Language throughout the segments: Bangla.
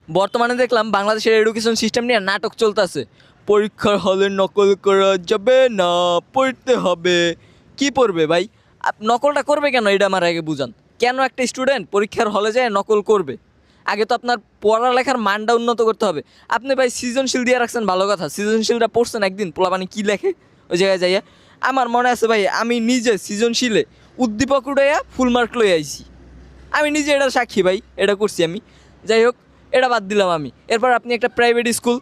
বর্তমানে দেখলাম বাংলাদেশের এডুকেশন সিস্টেম নিয়ে নাটক চলতেছে। পরীক্ষার হলে নকল করা যাবে না, পড়তে হবে। কি পড়বে ভাই? নকলটা করবে কেন, এটা আমার আগে বুঝান। কেন একটা স্টুডেন্ট পরীক্ষার হলে যায় নকল করবে? আগে তো আপনার পড়ালেখার মানটা উন্নত করতে হবে। আপনি ভাই সৃজনশীল দিয়ে রাখছেন, ভালো কথা। সৃজনশীলটা পড়ছেন একদিন, পোলাপানি কী লেখে ওই জায়গায় যাইয়া? আমার মনে আছে ভাই, আমি নিজে সৃজনশীলে উদ্দীপক উঠাইয়া ফুল মার্ক লই আইছি। আমি নিজে এটা সাক্ষী ভাই, এটা করছি আমি। যাই হোক, এটা বাদ দিলাম আমি। এরপর আপনি একটা প্রাইভেট স্কুল,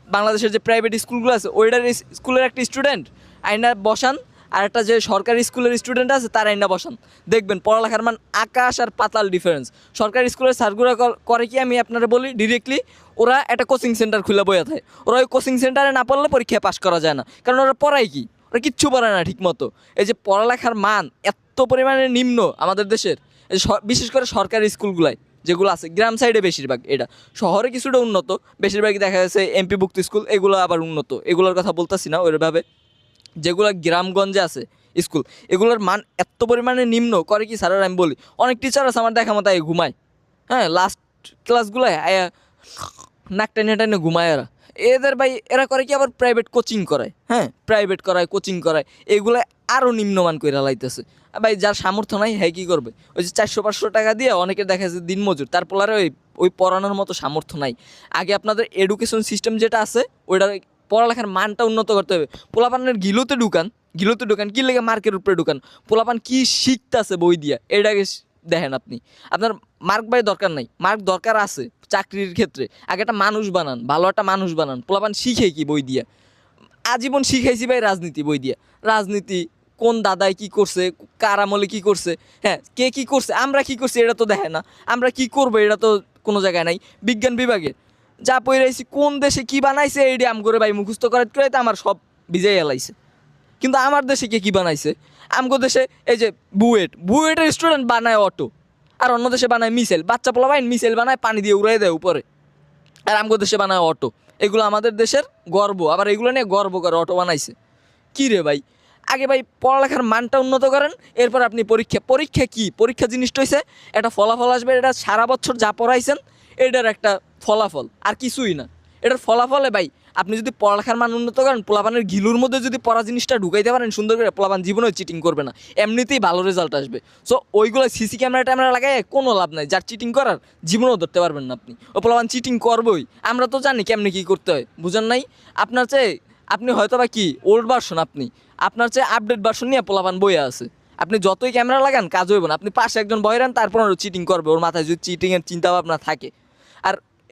বাংলাদেশের যে প্রাইভেট স্কুলগুলো আছে ওইটার স্কুলের একটা স্টুডেন্ট আইনা বসান, আর একটা যে সরকারি স্কুলের স্টুডেন্ট আছে তার আইনা বসান, দেখবেন পড়ালেখার মান আকাশ আর পাতাল ডিফারেন্স। সরকারি স্কুলের স্যারগুলো করে কি, আমি আপনারা বলি ডিরেক্টলি, ওরা একটা কোচিং সেন্টার খুলে বইয়া থাকে। ওরা ওই কোচিং সেন্টারে না পড়লে পরীক্ষায় পাস করা যায় না, কারণ ওরা পড়ায় কি, ওরা কিচ্ছু পড়ে না ঠিক মতো। এই যে পড়ালেখার মান এত পরিমাণে নিম্ন আমাদের দেশের, এই বিশেষ করে সরকারি স্কুলগুলাই যেগুলো আছে গ্রাম সাইডে বেশিরভাগ, এটা শহরে কিছুটা উন্নত, বেশিরভাগই দেখা যাচ্ছে এমপিভুক্ত স্কুল, এগুলো আবার উন্নত, এগুলোর কথা বলতেছি না ওইভাবে। যেগুলো গ্রামগঞ্জে আছে স্কুল, এগুলোর মান এত পরিমাণে নিম্ন করে কি স্যারের, আমি বলি অনেক টিচার আছে আমার দেখা মতো ঘুমায়। হ্যাঁ, লাস্ট ক্লাসগুলোয় আয়া নাক টেনে টেনে ঘুমায় এরা। এদের ভাই এরা করে কি, আবার প্রাইভেট কোচিং করায়। হ্যাঁ, প্রাইভেট করায়, কোচিং করায়, এগুলো আরও নিম্নমান করে লাইতেছে। ভাই যার সামর্থ্য নাই হ্যাঁ কী করবে? ওই যে 400-500 টাকা দিয়ে অনেকের দেখা যাচ্ছে দিনমজুর, তার পোলারে ওই পড়ানোর মতো সামর্থ্য নাই। আগে আপনাদের এডুকেশন সিস্টেম যেটা আছে ওইটার পড়ালেখার মানটা উন্নত করতে হবে। পোলাপানের গিলোতে ঢুকান কী লেগে মার্কের উপরে ঢুকান, পোলাপান কী শিখতেছে বই দিয়া এটাকে দেখেন আপনি। আপনার মার্ক ভাই দরকার নাই, মার্ক দরকার আছে চাকরির ক্ষেত্রে। আগে একটা মানুষ বানান, ভালো একটা মানুষ বানান। পোলাপান শিখে কি বই দিয়া? আজীবন শিখাইছি ভাই রাজনীতি বই দিয়া। রাজনীতি কোন দাদাই কি করছে, কার আমলে কী করছে, হ্যাঁ কে কী করছে, আমরা কী করছি এটা তো দেখে না। আমরা কি করবো এটা তো কোনো জায়গায় নাই। বিজ্ঞান বিভাগে যা পড়াইছি, কোন দেশে কি বানাইছে এইটা আম করে ভাই মুখস্থ করে তো আমার সব ভিজাই এলাইছে। কিন্তু আমার দেশে কে কী বানাইছে? আমগো দেশে এই যে বুয়েটের স্টুডেন্ট বানায় অটো, আর অন্য দেশে বানায় মিসাইল। বাচ্চা পোলা ভাই মিসাইল বানায়, পানি দিয়ে উড়াই দেয় উপরে, আর আমগো দেশে বানায় অটো। এগুলো আমাদের দেশের গর্ব, আবার এগুলো নিয়ে গর্ব করে অটো বানাইছে। কী রে ভাই? আগে ভাই পড়ালেখার মানটা উন্নত করেন, এরপর আপনি পরীক্ষা কি, পরীক্ষা জিনিসটা হইছে একটা ফলাফল আসবে, এটা সারা বছর যা পড়াইছেন এটার একটা ফলাফল, আর কিছুই না। এটার ফলাফলে ভাই আপনি যদি পড়ালেখার মান উন্নত করেন, পোলাপানের ঘিলুর মধ্যে যদি পড়া জিনিসটা ঢুকাইতে পারেন সুন্দর করে, পোলাপান জীবনেও চিটিং করবে না, এমনিতেই ভালো রেজাল্ট আসবে। সো ওইগুলো সিসি ক্যামেরা লাগায় কোনো লাভ নাই, যার চিটিং করার জীবনেও ধরতে পারবেন না আপনি। ও পোলাপান চিটিং করবই, আমরা তো জানি কেমনি কী করতে হয়, বুঝেন নাই? আপনার চেয়ে আপনি হয়তো বা কি ওল্ড ভার্সন, আপনার চেয়ে আপডেট ভার্সন নিয়ে পোলাপান বইয়া আছে। আপনি যতই ক্যামেরা লাগান কাজ হইব না। আপনি পাশে একজন বয়রান, তারপর চিটিং করবে, ওর মাথায় যদি চিটিংয়ের চিন্তা ভাবনা থাকে।